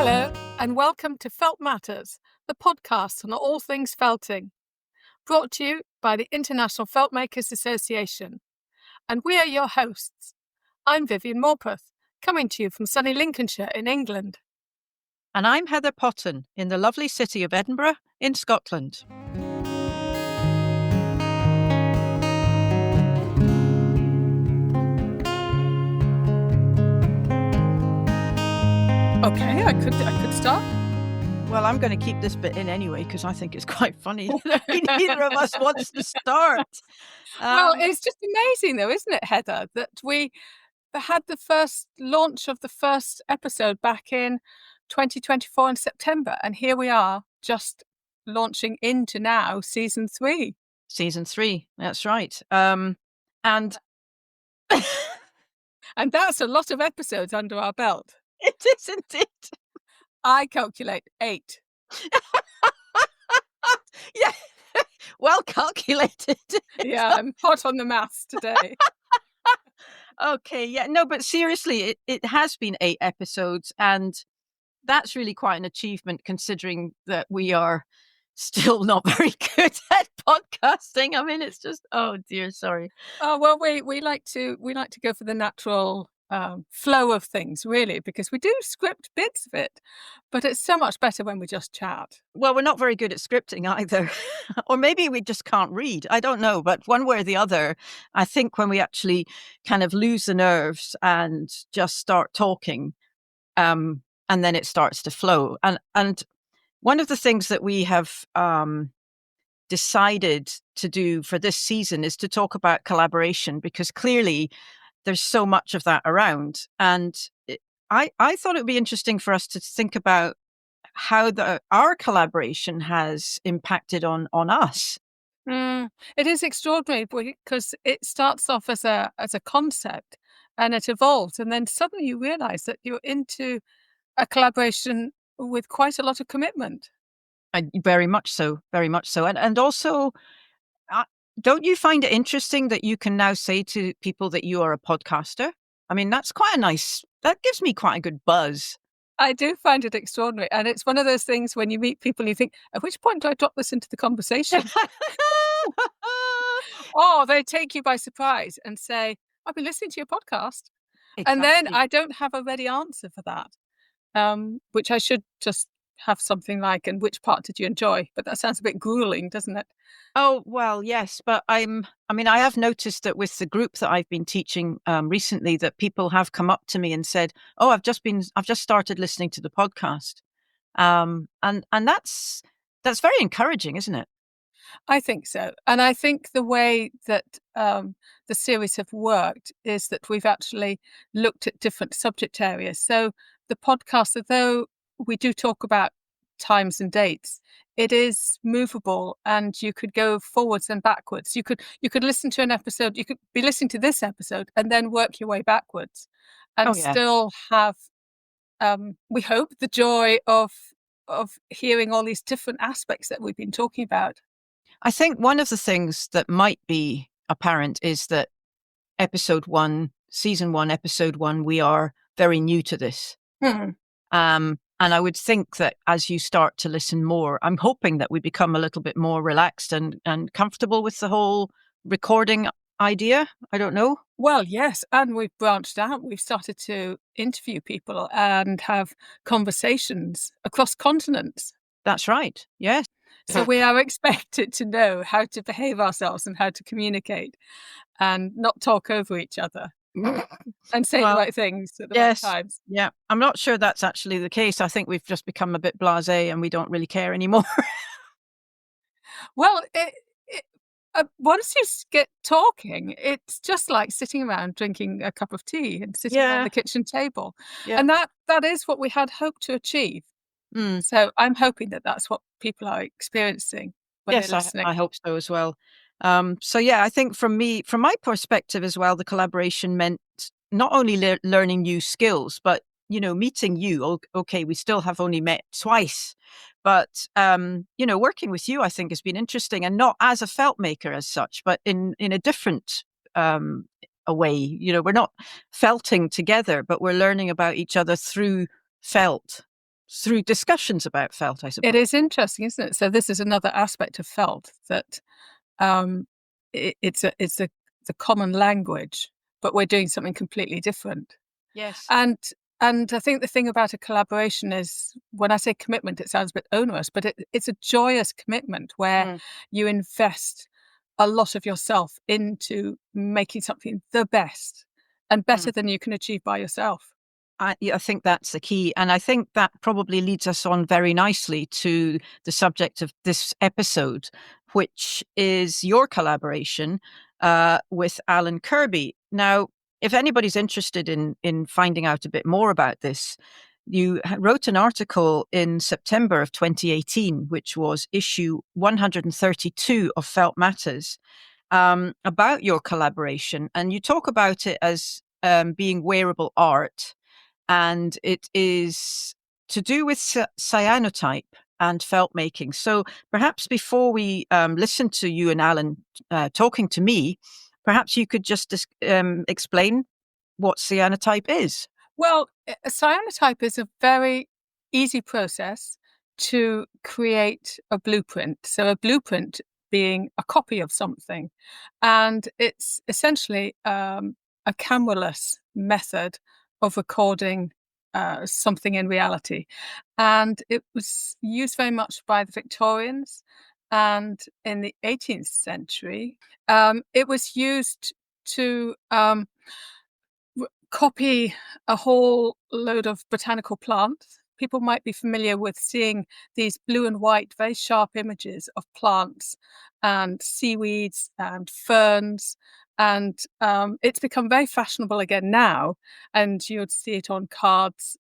Hello, and welcome to Felt Matters, the podcast on all things felting, brought to you by the International Felt Makers Association. And we are your hosts. I'm Vivienne Morpeth, coming to you from sunny Lincolnshire in England. And I'm Heather Potten in the lovely city of Edinburgh in Scotland. Okay, I could start. Well, I'm going to keep this bit in anyway because I think it's quite funny. Neither of us wants to start. Well, it's just amazing though, isn't it, Heather, that we had the first launch of the first episode back in 2024 in September, and here we are just launching into now season 3. Season 3, that's right. And and that's a lot of episodes under our belt. It is indeed. I calculate 8. Yeah, well calculated. Yeah, I'm hot on the maths today. Okay, yeah, no, but seriously, it has been 8 episodes, and that's really quite an achievement considering that we are still not very good at podcasting. I mean, it's just, oh dear, sorry. Oh well, we like to go for the natural flow of things, really, because we do script bits of it, but it's so much better when we just chat. Well, we're not very good at scripting either, or maybe we just can't read. I don't know, but one way or the other, I think when we actually kind of lose the nerves and just start talking, and then it starts to flow. And one of the things that we have decided to do for this season is to talk about collaboration, because clearly there's so much of that around. And I thought it would be interesting for us to think about how our collaboration has impacted on us. It is extraordinary because it starts off as a concept and it evolves, and then suddenly you realize that you're into a collaboration with quite a lot of commitment. Very much so, very much so. And also, don't you find it interesting that you can now say to people that you are a podcaster? I mean, that's quite that gives me quite a good buzz. I do find it extraordinary. And it's one of those things when you meet people, you think, at which point do I drop this into the conversation? Or they take you by surprise and say, I've been listening to your podcast. Exactly. And then I don't have a ready answer for that, which I should just have something like, and which part did you enjoy? But that sounds a bit grueling, doesn't it? Oh, well, yes. But I have noticed that with the group that I've been teaching recently, that people have come up to me and said, oh, I've just started listening to the podcast. And that's very encouraging, isn't it? I think so. And I think the way that the series have worked is that we've actually looked at different subject areas. So the podcast, although we do talk about times and dates, it is movable, and you could go forwards and backwards. You could listen to an episode, you could be listening to this episode and then work your way backwards and still have, we hope, the joy of hearing all these different aspects that we've been talking about. I think one of the things that might be apparent is that season 1, episode 1, we are very new to this. And I would think that as you start to listen more, I'm hoping that we become a little bit more relaxed and comfortable with the whole recording idea. I don't know. Well, yes. And we've branched out. We've started to interview people and have conversations across continents. That's right. Yes. So we are expected to know how to behave ourselves and how to communicate and not talk over each other. And say the right things at the right times. Yeah, I'm not sure that's actually the case. I think we've just become a bit blasé and we don't really care anymore. Well, once you get talking, it's just like sitting around drinking a cup of tea and sitting around the kitchen table. Yeah. And that is what we had hoped to achieve. So I'm hoping that that's what people are experiencing when they're listening. I hope so as well. So yeah, I think from my perspective as well, the collaboration meant not only learning new skills, but, meeting you. Okay, we still have only met twice, but, working with you, I think, has been interesting, and not as a felt maker as such, but in a different a way. We're not felting together, but we're learning about each other through felt. through discussions about felt, I suppose. It is interesting, isn't it? So this is another aspect of felt, that um, it's the common language, but we're doing something completely different. Yes. And I think the thing about a collaboration is, when I say commitment, it sounds a bit onerous, but it's a joyous commitment where you invest a lot of yourself into making something the best and better than you can achieve by yourself. I think that's the key. And I think that probably leads us on very nicely to the subject of this episode, which is your collaboration with Alun Kirby. Now, if anybody's interested in finding out a bit more about this, you wrote an article in September of 2018, which was issue 132 of Felt Matters, about your collaboration. And you talk about it as being wearable art, and it is to do with cyanotype and felt making. So perhaps before we listen to you and Alun talking to me, perhaps you could just explain what cyanotype is. Well, a cyanotype is a very easy process to create a blueprint. So a blueprint being a copy of something. And it's essentially a cameraless method of recording something in reality. And it was used very much by the Victorians. And in the 18th century, it was used to copy a whole load of botanical plants. People might be familiar with seeing these blue and white, very sharp images of plants and seaweeds and ferns. And it's become very fashionable again now. And you would see it on cards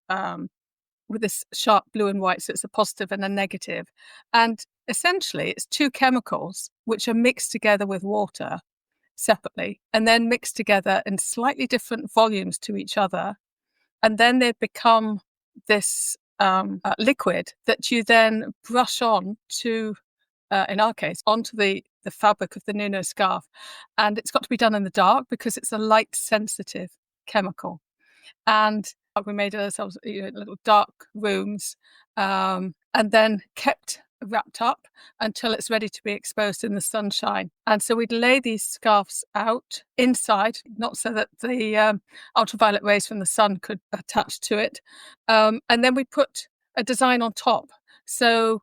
with this sharp blue and white. So it's a positive and a negative. And essentially, it's two chemicals which are mixed together with water separately and then mixed together in slightly different volumes to each other. And then they become this liquid that you then brush on to, in our case, onto the fabric of the nuno scarf. And it's got to be done in the dark because it's a light sensitive chemical. And we made ourselves little dark rooms, and then kept wrapped up until it's ready to be exposed in the sunshine. And so we'd lay these scarves out inside, not so that the ultraviolet rays from the sun could attach to it. And then we put a design on top. So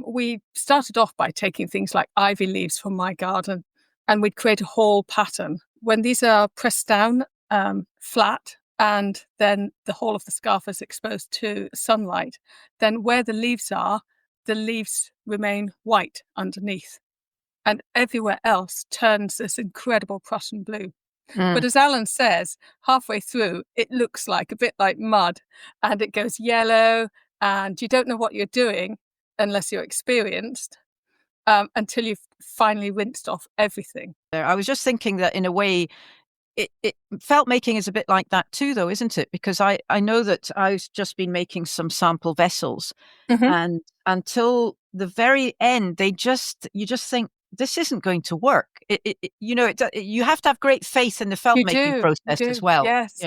we started off by taking things like ivy leaves from my garden, and we'd create a whole pattern. When these are pressed down flat, and then the whole of the scarf is exposed to sunlight, then where the leaves are, the leaves remain white underneath. And everywhere else turns this incredible Prussian blue. But as Alun says, halfway through, it looks like a bit like mud, and it goes yellow, and you don't know what you're doing unless you're experienced, until you've finally rinsed off everything. I was just thinking that in a way, it felt making is a bit like that too, though, isn't it? Because I know that I've just been making some sample vessels, and until the very end, you just think this isn't going to work. You have to have great faith in the felt making process as well. Yes,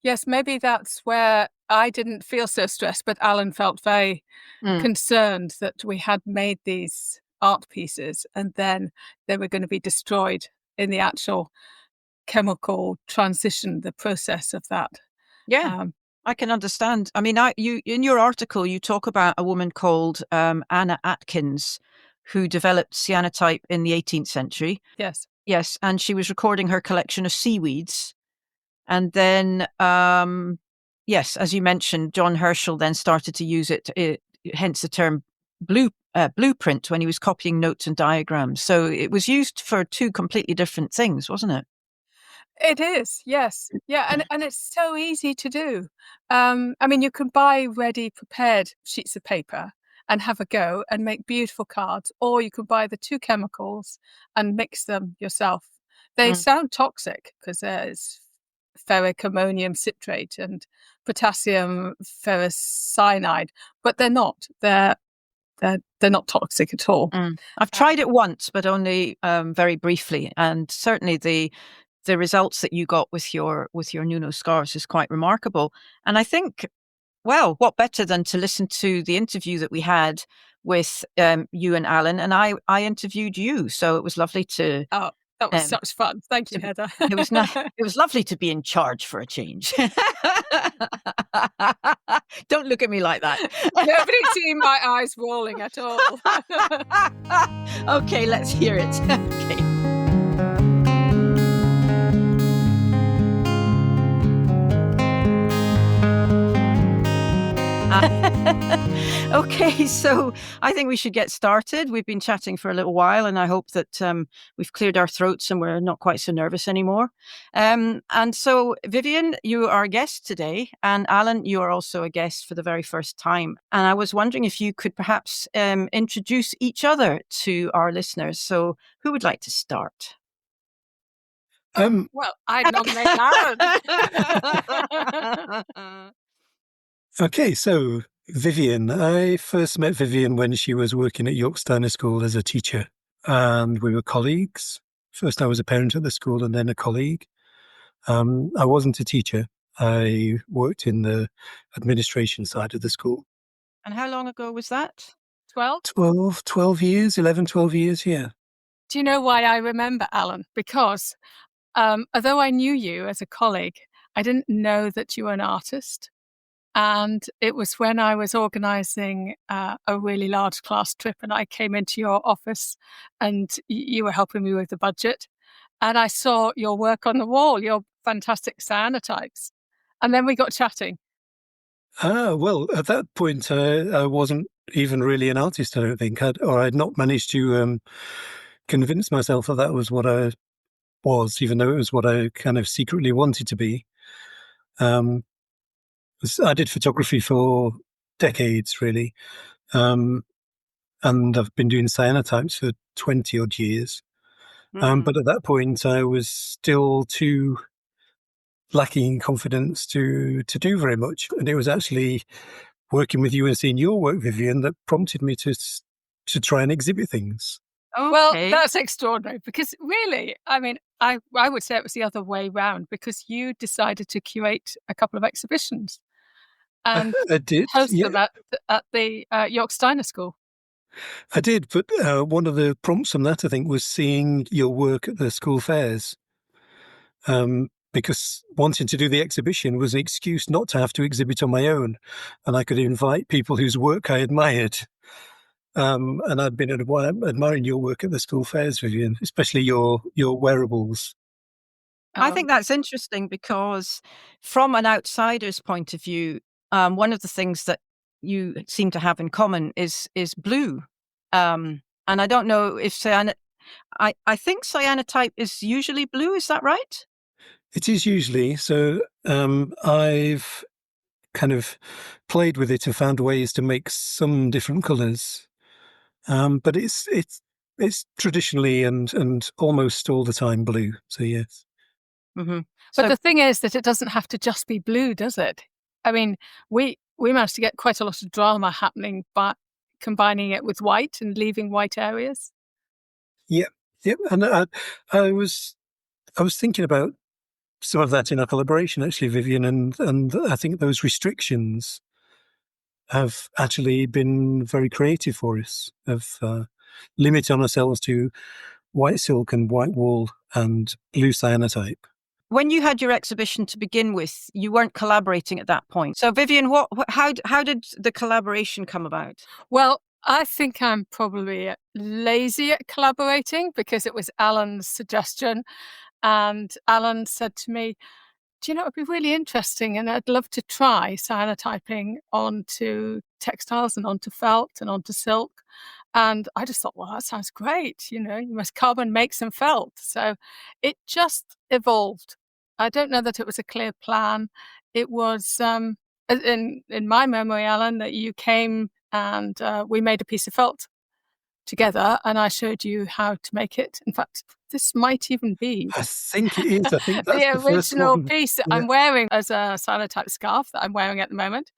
yes. Maybe that's where I didn't feel so stressed, but Alun felt very concerned that we had made these art pieces and then they were going to be destroyed in the actual chemical transition, the process of that. Yeah, I can understand. I mean, you in your article, you talk about a woman called Anna Atkins, who developed cyanotype in the 18th century. Yes. Yes, and she was recording her collection of seaweeds. And then, yes, as you mentioned, John Herschel then started to use it, hence the term blueprint, when he was copying notes and diagrams. So it was used for two completely different things, wasn't it? It is, yes. Yeah, and it's so easy to do. I mean, you can buy ready prepared sheets of paper and have a go and make beautiful cards, or you can buy the two chemicals and mix them yourself. They sound toxic because there's ferric ammonium citrate and potassium ferrocyanide, but they're not. They're not toxic at all. I've tried it once, but only very briefly, and certainly the results that you got with your nuno scarves is quite remarkable. And I think well, what better than to listen to the interview that we had with you and Alan, and I interviewed you, so it was lovely to. Oh, that was Um, such fun. Thank you, Heather. it was nice. It was lovely to be in charge for a change. Don't look at me like that. Nobody's seen my eyes rolling at all. Okay, let's hear it. Okay. Okay, so I think we should get started. We've been chatting for a little while, and I hope that we've cleared our throats and we're not quite so nervous anymore. And so, Vivienne, you are a guest today, and Alan, you are also a guest for the very first time. And I was wondering if you could perhaps introduce each other to our listeners. So, who would like to start? Well, I'd nominate Alan. Okay, so Vivienne. I first met Vivienne when she was working at York Steiner School as a teacher, and we were colleagues. First, I was a parent at the school and then a colleague. I wasn't a teacher. I worked in the administration side of the school. And how long ago was that? 12? 12 years, 11, 12 years, yeah. Do you know why I remember Alan? Because although I knew you as a colleague, I didn't know that you were an artist. And it was when I was organising a really large class trip and I came into your office and you were helping me with the budget. And I saw your work on the wall, your fantastic cyanotypes. And then we got chatting. Well, at that point, I wasn't even really an artist, I don't think. I'd not managed to convince myself that was what I was, even though it was what I kind of secretly wanted to be. I did photography for decades, really. And I've been doing cyanotypes for 20 odd years. But at that point, I was still too lacking confidence to do very much. And it was actually working with you and seeing your work, Vivienne, that prompted me to try and exhibit things. Okay. Well, that's extraordinary because really, I mean, I would say it was the other way round because you decided to curate a couple of exhibitions and I did, host yeah. them at the York Steiner School. I did, but one of the prompts from that, I think, was seeing your work at the school fairs. Because wanting to do the exhibition was an excuse not to have to exhibit on my own, and I could invite people whose work I admired. And I'd been admiring your work at the school fairs, Vivienne, especially your wearables. I think that's interesting because from an outsider's point of view, one of the things that you seem to have in common is blue. And I don't know if I think cyanotype is usually blue. Is that right? It is usually. So I've kind of played with it and found ways to make some different colours. But it's traditionally and almost all the time blue. So yes. Mm-hmm. But the thing is that it doesn't have to just be blue, does it? I mean, we managed to get quite a lot of drama happening by combining it with white and leaving white areas. Yeah. And I was thinking about some of that in our collaboration, actually, Vivienne, and I think those restrictions have actually been very creative for us, of limiting ourselves to white silk and white wool and blue cyanotype. When you had your exhibition to begin with, you weren't collaborating at that point. So, Vivienne, how did the collaboration come about? Well, I think I'm probably lazy at collaborating because it was Alan's suggestion. And Alan said to me, do you know, it'd be really interesting and I'd love to try cyanotyping onto textiles and onto felt and onto silk. And I just thought, well, that sounds great. You know, you must carbon make some felt. So it just evolved. I don't know that it was a clear plan. It was, in my memory, Alan, that you came and we made a piece of felt together and I showed you how to make it. In fact, this might even be I think it is. I think that's the original first one. piece that I'm wearing as a cyanotype scarf that I'm wearing at the moment.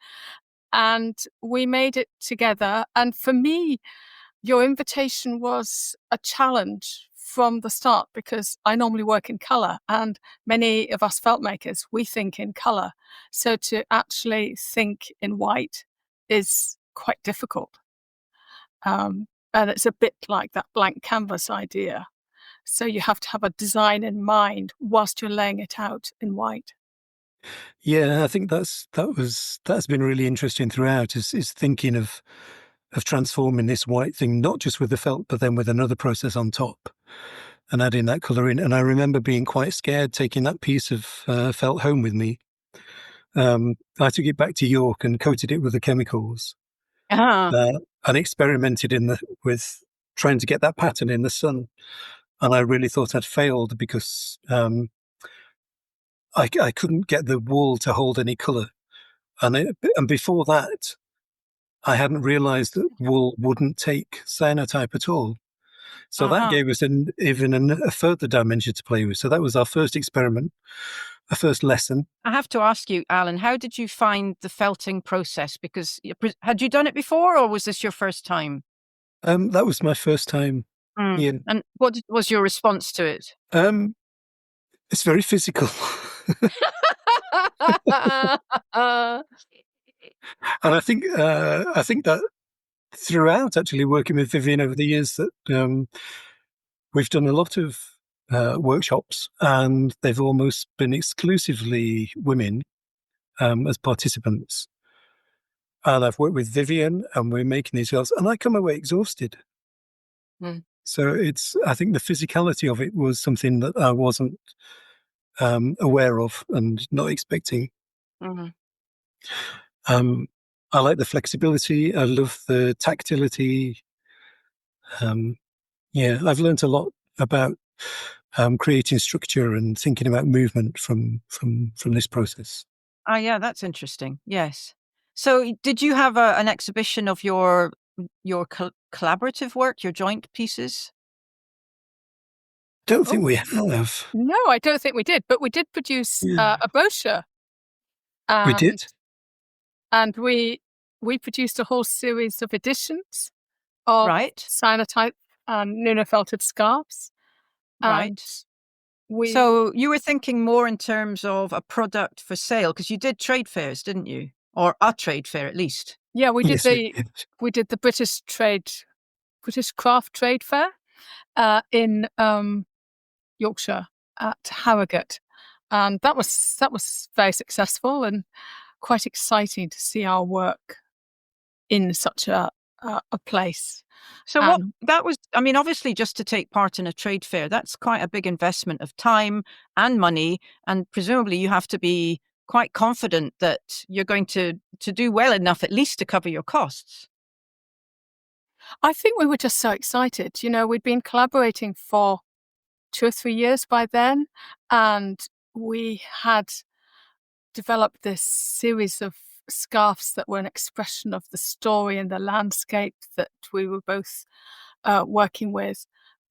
And we made it together. And for me, your invitation was a challenge from the start, because I normally work in colour, and many of us felt makers, we think in colour. So to actually think in white is quite difficult. And it's a bit like that blank canvas idea. So you have to have a design in mind whilst you're laying it out in white. Yeah, I think that's been really interesting throughout, is thinking of transforming this white thing, not just with the felt, but then with another process on top and adding that colour in. And I remember being quite scared taking that piece of felt home with me. I took it back to York and coated it with the chemicals and experimented with trying to get that pattern in the sun. And I really thought I'd failed because I couldn't get the wool to hold any colour. And before that, I hadn't realised that wool wouldn't take cyanotype at all. So that gave us a further dimension to play with. So that was our first experiment, our first lesson. I have to ask you, Alun, how did you find the felting process? Because had you done it before, or was this your first time? That was my first time. Yeah. And what was your response to it? It's very physical. And I think that throughout actually working with Vivienne over the years that we've done a lot of workshops, and they've almost been exclusively women as participants. And I've worked with Vivienne, and we're making these girls, and I come away exhausted. So I think the physicality of it was something that I wasn't aware of and not expecting. I like the flexibility. I love the tactility. I've learned a lot about creating structure and thinking about movement from this process. Yeah, that's interesting. Yes. So did you have an exhibition of your collaborative work, your joint pieces? Don't think we have. No, I don't think we did, but we did produce a brochure. We did. And we produced a whole series of editions of Cyanotype and nuno felted scarves. Right. So you were thinking more in terms of a product for sale, because you did trade fairs, didn't you? Or a trade fair, at least. Yeah, we did we did the British Craft Trade Fair in Yorkshire at Harrogate, and that was very successful and quite exciting to see our work in such a place. So that was, I mean, obviously just to take part in a trade fair, that's quite a big investment of time and money, and presumably you have to be quite confident that you're going to do well enough at least to cover your costs. I think we were just so excited. You know, we'd been collaborating for 2 or 3 years by then, and we had developed this series of scarves that were an expression of the story and the landscape that we were both working with.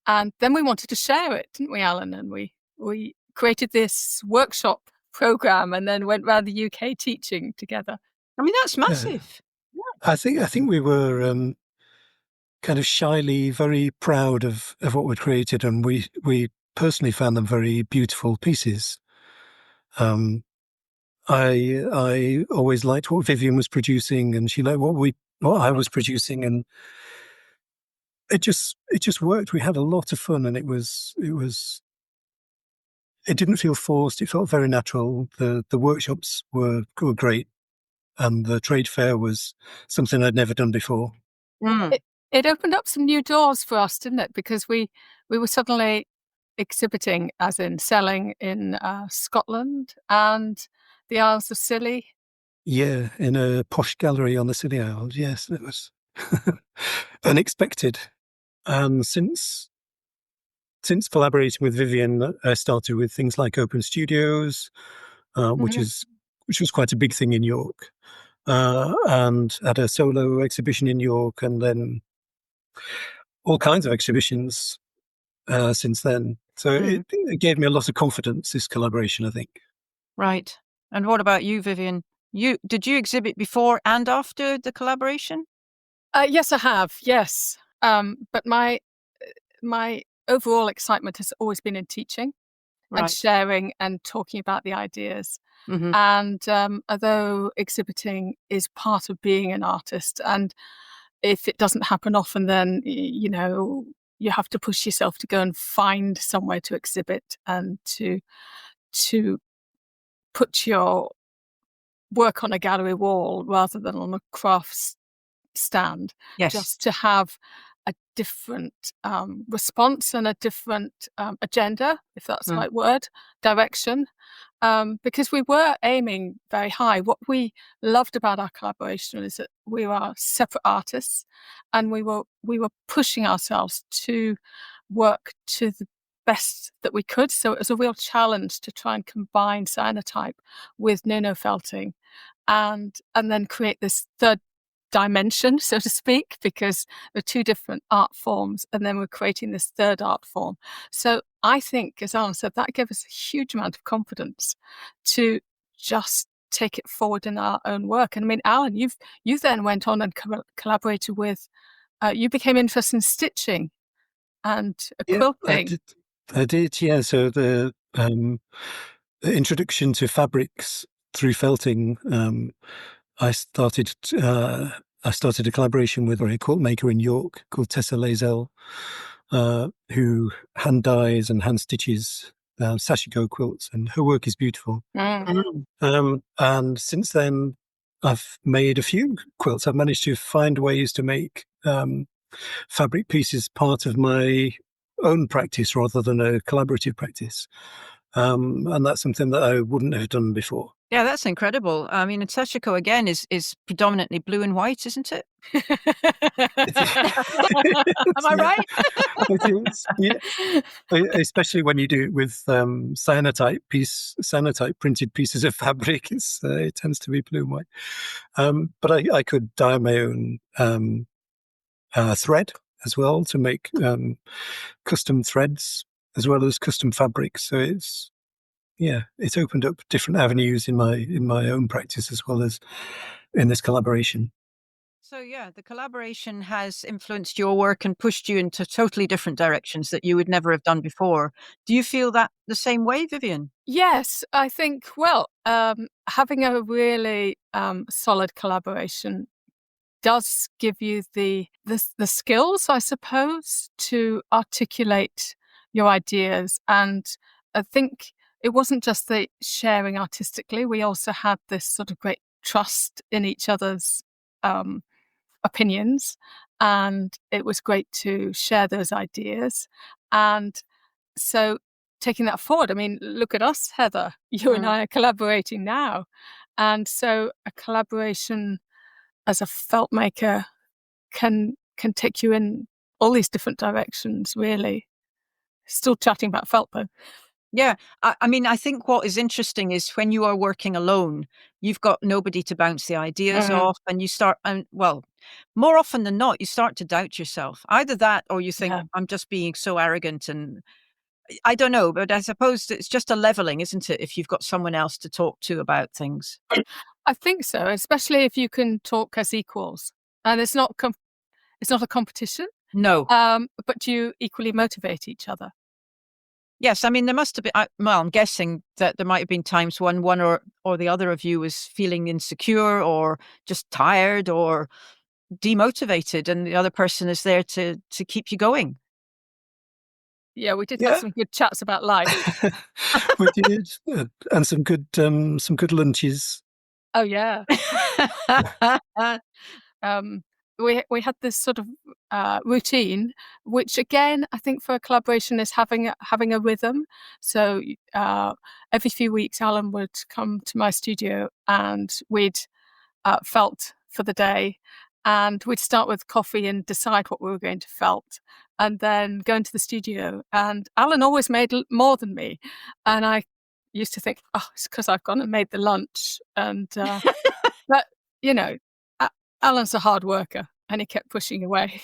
And then we wanted to share it, didn't we, Alun? And we created this workshop program and then went around the UK teaching together. I mean, that's massive. Yeah. I think we were kind of shyly very proud of what we'd created, and we personally found them very beautiful pieces. I always liked what Vivienne was producing, and she liked what I was producing, and it just worked. We had a lot of fun, and it didn't feel forced. It felt very natural. The workshops were great, and the trade fair was something I'd never done before. It opened up some new doors for us, didn't it? Because we were suddenly exhibiting, as in selling, in Scotland and the Isles of Scilly. Yeah, in a posh gallery on the Scilly Isles. Yes, it was unexpected. And since collaborating with Vivienne, I started with things like Open Studios, which was quite a big thing in York, and had a solo exhibition in York, and then all kinds of exhibitions since then. So it gave me a lot of confidence, this collaboration, I think. Right. And what about you, Vivienne? Did you exhibit before and after the collaboration? Yes, I have. Yes, but my overall excitement has always been in teaching and Right. sharing and talking about the ideas. Mhm. And although exhibiting is part of being an artist, and if it doesn't happen often, then you have to push yourself to go and find somewhere to exhibit and to put your work on a gallery wall rather than on a crafts stand, Yes. just to have a different response and a different agenda, if that's the right word, direction. Because we were aiming very high. What we loved about our collaboration is that we were separate artists, and we were pushing ourselves to work to the best that we could. So it was a real challenge to try and combine cyanotype with nuno felting, and then create this third dimension, so to speak, because they're two different art forms, and then we're creating this third art form. So I think, as Alan said, that gave us a huge amount of confidence to just take it forward in our own work. And I mean, Alan, you then went on and collaborated with, you became interested in stitching and Yeah, quilting. I did. Yeah. So the introduction to fabrics through felting. I started a collaboration with a quilt maker in York called Tessa Lazell, who hand dyes and hand stitches sashiko quilts, and her work is beautiful. And since then, I've made a few quilts. I've managed to find ways to make fabric pieces part of my own practice rather than a collaborative practice. And that's something that I wouldn't have done before. Yeah, that's incredible. I mean, Sashiko again is predominantly blue and white, isn't it? Am I right? It is, yeah. Especially when you do it with cyanotype printed pieces of fabric, it tends to be blue and white. But I could dye my own thread as well to make custom threads as well as custom fabrics. So it's opened up different avenues in my own practice as well as in this collaboration. So yeah, the collaboration has influenced your work and pushed you into totally different directions that you would never have done before. Do you feel that the same way, Vivienne? Yes, I think, well, having a really solid collaboration does give you the skills, I suppose, to articulate your ideas. And I think it wasn't just the sharing artistically. We also had this sort of great trust in each other's opinions, and it was great to share those ideas. And so taking that forward, I mean, look at us, Heather. You and I are collaborating now. And so a collaboration as a felt maker can take you in all these different directions, really. Still chatting about felt, though. Yeah. I mean, I think what is interesting is when you are working alone, you've got nobody to bounce the ideas off, and you start, and well, more often than not, you start to doubt yourself. Either that, or you think, I'm just being so arrogant, and I don't know, but I suppose it's just a leveling, isn't it? If you've got someone else to talk to about things. I think so, especially if you can talk as equals, and it's not a competition. No. But you equally motivate each other. Yes, I mean, there must have been, well, I'm guessing that there might have been times when one or the other of you was feeling insecure or just tired or demotivated, and the other person is there to keep you going. Yeah, we did have some good chats about life. We did, and some good lunches. Oh, yeah. We had this sort of routine, which again, I think for a collaboration is having a rhythm. So every few weeks, Alan would come to my studio and we'd felt for the day, and we'd start with coffee and decide what we were going to felt, and then go into the studio. And Alan always made more than me, and I used to think, oh, it's because I've gone and made the lunch. And but Alan's a hard worker, and he kept pushing away.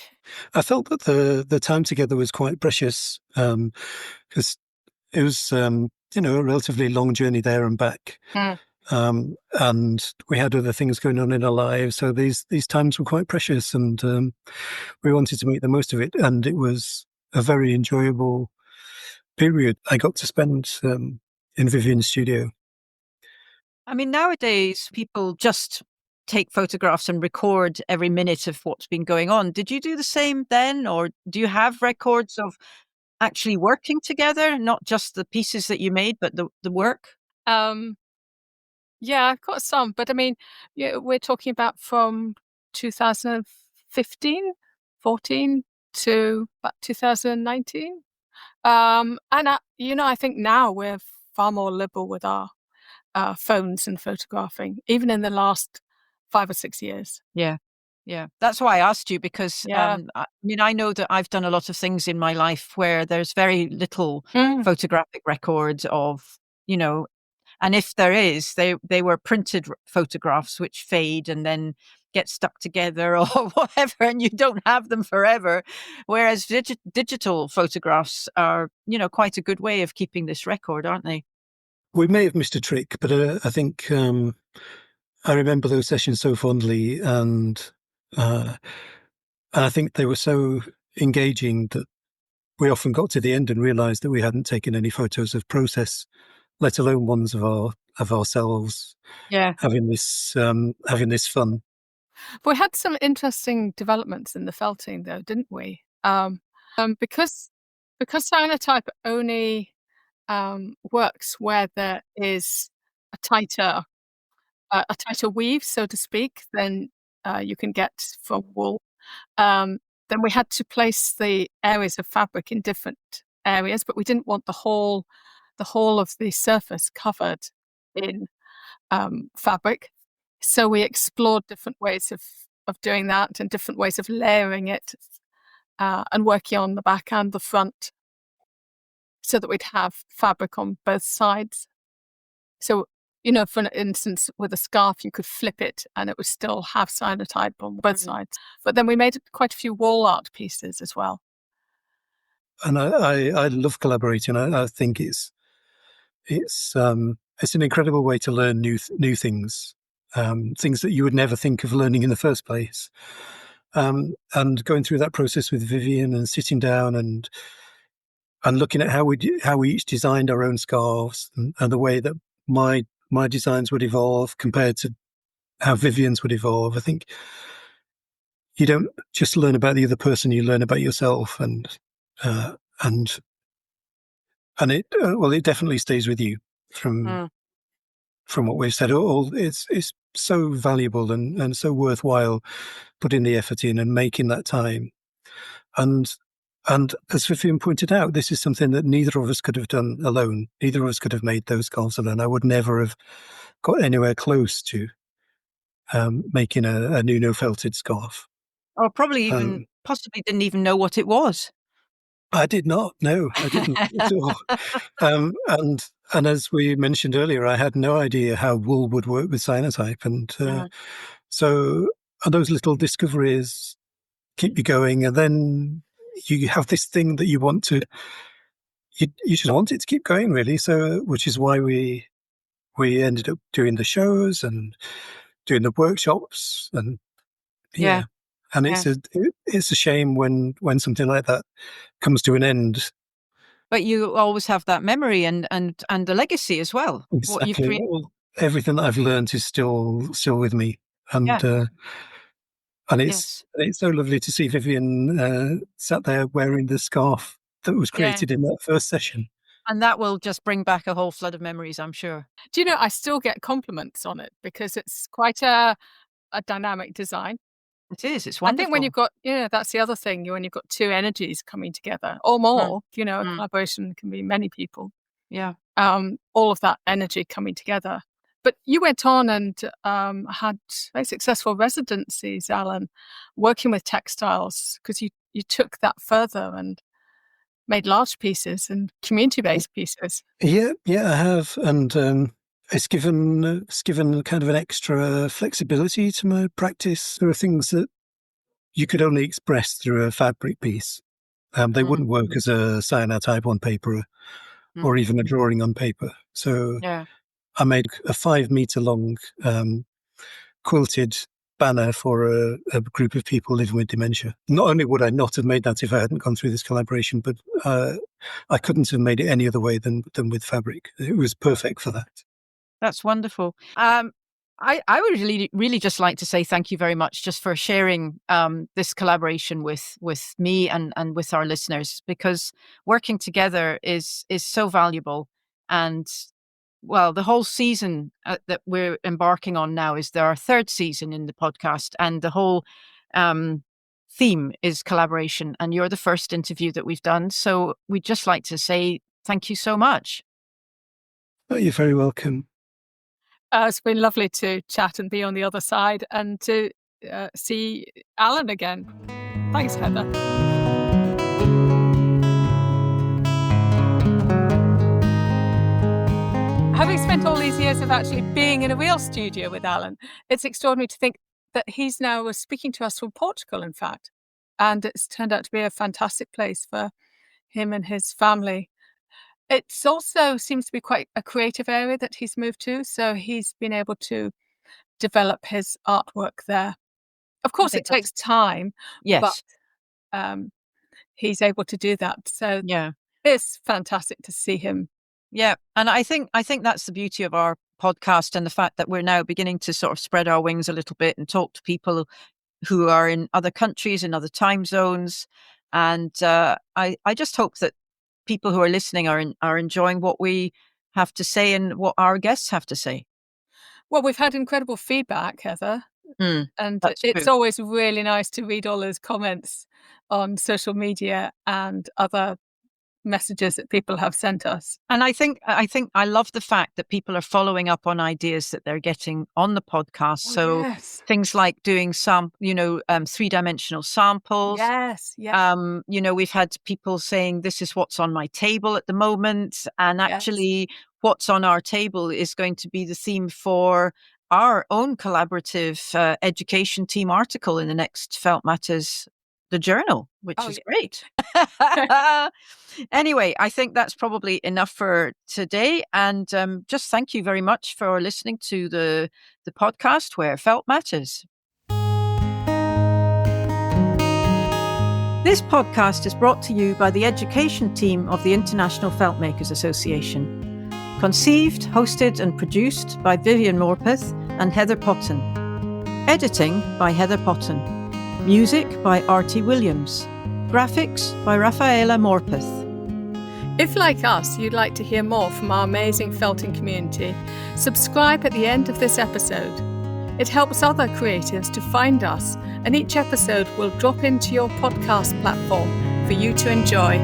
I felt that the time together was quite precious, because it was a relatively long journey there and back. And we had other things going on in our lives, so these times were quite precious, and we wanted to make the most of it. And it was a very enjoyable period I got to spend in Vivienne's studio. I mean, nowadays people just take photographs and record every minute of what's been going on. Did you do the same then, or do you have records of actually working together, not just the pieces that you made, but the work? Yeah, I've got some, but I mean, we're talking about from 2015, 14 to about 2019. And I think now we're far more liberal with our phones and photographing, even in the last 5 or 6 years. Yeah. Yeah. That's why I asked you because, Yeah. I mean, I know that I've done a lot of things in my life where there's very little Mm. photographic record of, and if there is, they were printed photographs which fade and then get stuck together or whatever, and you don't have them forever. Whereas digital photographs are, quite a good way of keeping this record, aren't they? We may have missed a trick, but I think I remember those sessions so fondly, and I think they were so engaging that we often got to the end and realised that we hadn't taken any photos of process, let alone ones of ourselves Yeah. having this fun. We had some interesting developments in the felting, though, didn't we? Because Cyanotype only works where there is a tighter weave, so to speak, than you can get from wool. Then we had to place the areas of fabric in different areas, but we didn't want the whole of the surface covered in fabric. So we explored different ways of doing that and different ways of layering it and working on the back and the front so that we'd have fabric on both sides. So, for instance, with a scarf, you could flip it and it would still have cyanotype on both sides. But then we made quite a few wall art pieces as well. And I love collaborating. I think it's an incredible way to learn new things, things that you would never think of learning in the first place. And going through that process with Vivienne and sitting down and looking at how we each designed our own scarves and the way that my designs would evolve compared to how Vivienne's would evolve. I think you don't just learn about the other person; you learn about yourself, and it definitely stays with you from what we've said. It's so valuable and so worthwhile putting the effort in and making that time. And as Vivienne pointed out, this is something that neither of us could have done alone. Neither of us could have made those scarves alone. I would never have got anywhere close to making a nuno felted scarf. Or probably possibly didn't even know what it was. I did not. No, I didn't at all. And as we mentioned earlier, I had no idea how wool would work with cyanotype, and so those little discoveries keep you going, and then you have this thing that you want to. You just want it to keep going, really. So, which is why we ended up doing the shows and doing the workshops, and Yeah. And it's a shame when something like that comes to an end. But you always have that memory and the legacy as well. What you've Exactly. Everything that I've learned is still with me, and it's so lovely to see Vivienne sat there wearing the scarf that was created in that first session. And that will just bring back a whole flood of memories, I'm sure. Do you know, I still get compliments on it because it's quite a dynamic design. It is. It's wonderful. I think when you've got, that's the other thing. When you've got two energies coming together or more, a collaboration can be many people. Yeah. All of that energy coming together. But you went on and had very successful residencies, Alan, working with textiles because you took that further and made large pieces and community-based pieces. Yeah, I have, and it's given kind of an extra flexibility to my practice. There are things that you could only express through a fabric piece. They wouldn't work as a cyanotype on paper or even a drawing on paper. So I made a 5 meter long quilted banner for a group of people living with dementia. Not only would I not have made that if I hadn't gone through this collaboration, but I couldn't have made it any other way than with Fabric. It was perfect for that. That's wonderful. I would really just like to say thank you very much just for sharing this collaboration with me and with our listeners, because working together is so valuable. And well, the whole season that we're embarking on now is our third season in the podcast, and the whole theme is collaboration. And you're the first interview that we've done, so we'd just like to say thank you so much. Oh, you're very welcome. It's been lovely to chat and be on the other side, and to see Alun again. Thanks, Heather. Having spent all these years of actually being in a real studio with Alun, it's extraordinary to think that he's now speaking to us from Portugal, in fact. And it's turned out to be a fantastic place for him and his family. It also seems to be quite a creative area that he's moved to, so he's been able to develop his artwork there. Of course, it takes time, Yes. but he's able to do that. So Yeah. it's fantastic to see him. Yeah. And I think that's the beauty of our podcast, and the fact that we're now beginning to sort of spread our wings a little bit and talk to people who are in other countries, in other time zones. And I just hope that people who are listening are enjoying what we have to say and what our guests have to say. Well, we've had incredible feedback, Heather. And it's true. always really nice to read all those comments on social media and other messages that people have sent us. And I think I love the fact that people are following up on ideas that they're getting on the podcast. Yes. Things like doing some, 3-dimensional samples. Yes. Yes. We've had people saying this is what's on my table at the moment, and actually what's on our table is going to be the theme for our own collaborative education team article in the next Felt Matters, the journal, which is great. Anyway, I think that's probably enough for today. And just thank you very much for listening to the podcast where Felt Matters. This podcast is brought to you by the education team of the International Feltmakers Association. Conceived, hosted and produced by Vivienne Morpeth and Heather Potten. Editing by Heather Potten. Music by Artie Williams. Graphics by Rafaela Morpeth. If, like us, you'd like to hear more from our amazing felting community, subscribe at the end of this episode. It helps other creatives to find us, and each episode will drop into your podcast platform for you to enjoy.